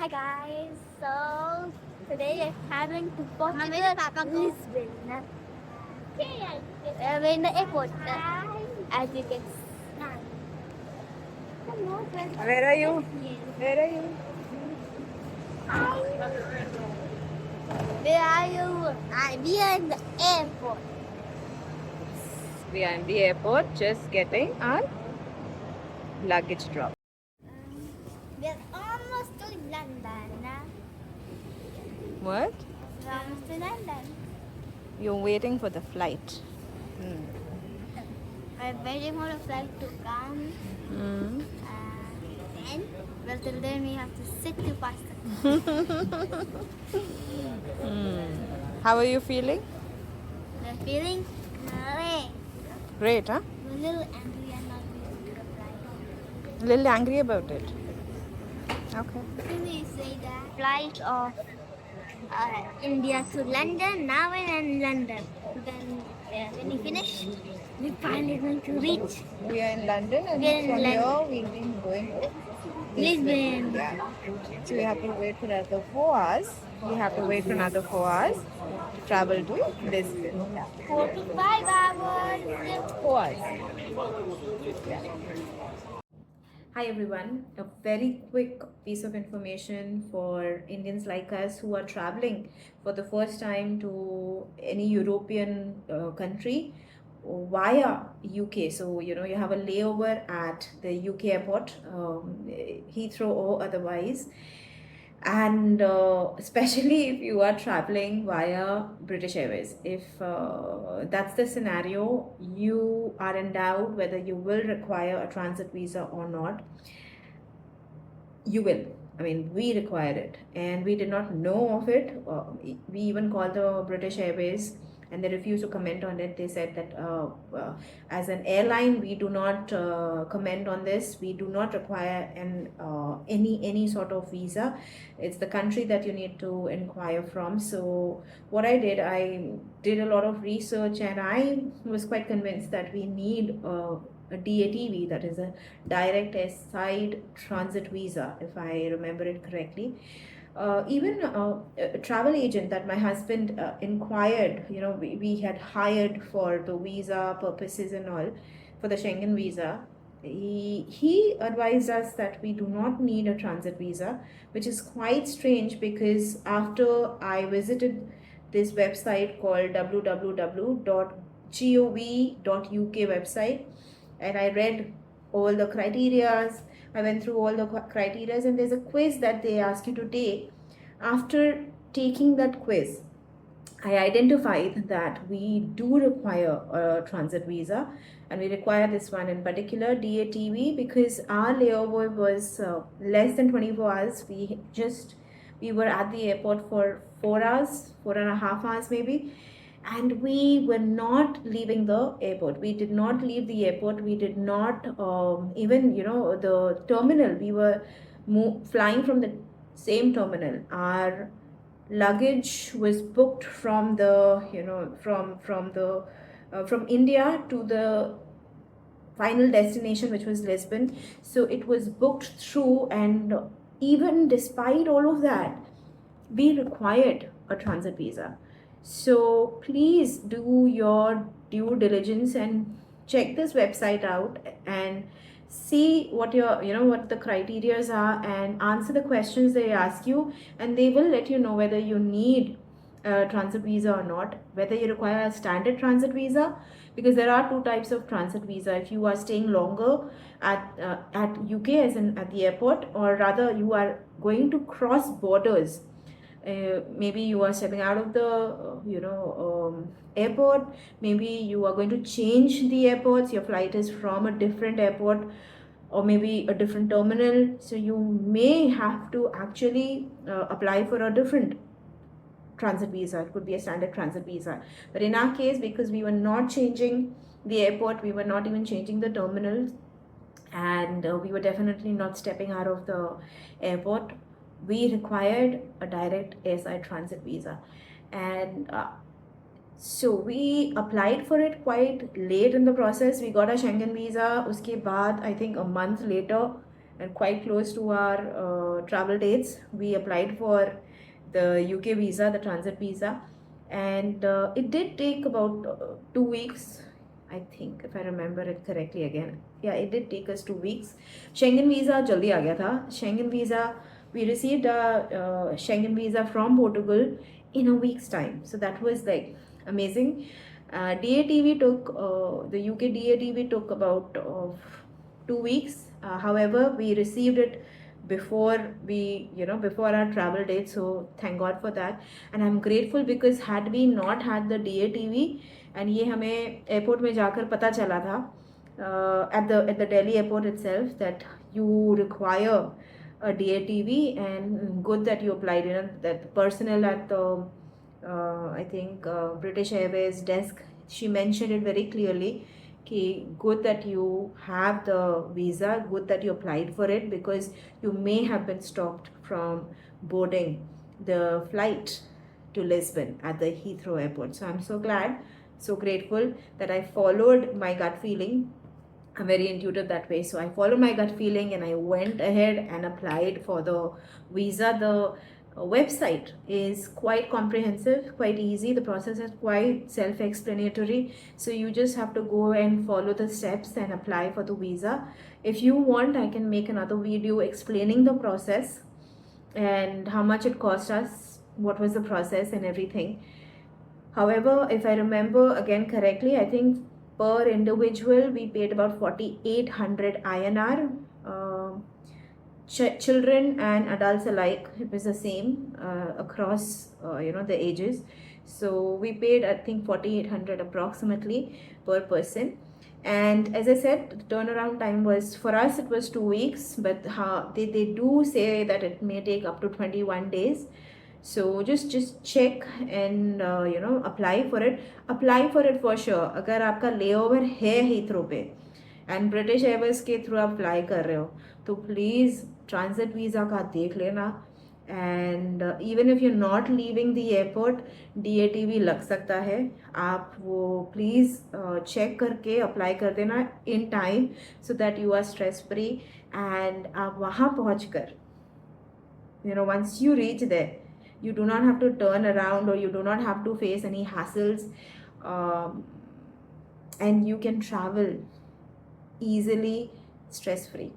Hi guys, so today we're traveling to Portugal, Lisbon. We're in the airport, as you can see. Where are you? Where are you? Where are you? We are in the airport. We are in the airport just getting our luggage dropped. We're almost to London. What? We're almost to London. You're waiting for the flight. We're waiting for the flight to come. Mm. Then, well, till then we have to sit to pass the How are you feeling? We're feeling great. Great, huh? We're a little angry and not being to the flight. A little angry about it. Okay. Can we say that? Flight of India to London. Now we're in London. Then when we finish, we finally going to reach We are in London and We're in from London. here we'll be going to Lisbon. Yeah. So we have to wait for another 4 hours. We have to wait for another 4 hours to travel to Lisbon. Yeah. 4 to 5 hours. 4 hours. Hi everyone, a very quick piece of information for Indians like us who are traveling for the first time to any European country via UK. So you have a layover at the UK airport, Heathrow or otherwise, and especially if you are traveling via British Airways. If that's the scenario, you are in doubt whether you will require a transit visa or not. You will. I mean, we required it and we did not know of it. We even called the British Airways and they refused to comment on it. They said that as an airline, we do not comment on this. We do not require any sort of visa. It's the country that you need to inquire from. So what I did a lot of research and I was quite convinced that we need a DATV, that is a direct side transit visa, if I remember it correctly. Even a travel agent that my husband inquired, we had hired for the visa purposes and all, for the Schengen visa. He advised us that we do not need a transit visa, which is quite strange because after I visited this website called www.gov.uk website, and I read all the criterias. I went through all the criterias, and there's a quiz that they ask you to take. After taking that quiz, I identified that we do require a transit visa, and we require this one in particular, DATV, because our layover was less than 24 hours. We were at the airport for 4 hours, 4.5 hours maybe, and we were not leaving the airport. We did not leave the airport. We did not even the terminal. We were flying from the same terminal. Our luggage was booked from the from India to the final destination, which was Lisbon. So it was booked through, and even despite all of that, we required a transit visa. So please do your due diligence and check this website out and see what what the criterias are and answer the questions they ask you, and they will let you know whether you need a transit visa or not, whether you require a standard transit visa, because there are two types of transit visa. If you are staying longer at UK, as in at the airport, or rather you are going to cross borders, maybe you are stepping out of the airport, maybe you are going to change the airports, your flight is from a different airport or maybe a different terminal, so you may have to actually apply for a different transit visa. It could be a standard transit visa, but in our case, because we were not changing the airport, we were not even changing the terminals, and we were definitely not stepping out of the airport, we required a direct airside transit visa. And so we applied for it quite late in the process. We got a Schengen visa uske baad, I think a month later, and quite close to our travel dates. We applied for the UK visa, the transit visa, and it did take about 2 weeks, I think, if I remember it correctly again. Yeah, it did take us 2 weeks. Schengen visa jaldi aa gaya tha. Schengen visa, we received a Schengen visa from Portugal in a week's time. So that was like amazing. DATV took the UK DATV took about 2 weeks. However, we received it before before our travel date. So thank God for that. And I'm grateful because had we not had the DATV, and ये हमें airport में जाकर पता चला था at the Delhi airport itself that you require a DATV, and good that you applied. That the personnel at the I think British Airways desk, she mentioned it very clearly. Good that you have the visa, good that you applied for it, because you may have been stopped from boarding the flight to Lisbon at the Heathrow Airport. So I'm so glad, so grateful that I followed my gut feeling. I'm very intuitive that way. So I followed my gut feeling and I went ahead and applied for the visa. The website is quite comprehensive, quite easy. The process is quite self-explanatory. So you just have to go and follow the steps and apply for the visa. If you want, I can make another video explaining the process and how much it cost us, what was the process and everything. However, if I remember again correctly, I think per individual we paid about 4,800 INR. Children and adults alike, it was the same across the ages. So we paid, I think, 4,800 approximately per person. And as I said, the turnaround time was, for us it was 2 weeks, but they do say that it may take up to 21 days. So just check and apply for it for sure. अगर आपका layover है Heathrow पे and British Airways के through आप fly कर रहे हो, तो please transit visa का देख लेना. And even if you're not leaving the airport, DATV लग सकता है. आप वो please check करके apply कर देना in time so that you are stress free. And आप वहाँ पहुँच कर, once you reach there, you do not have to turn around or you do not have to face any hassles, and you can travel easily, stress free.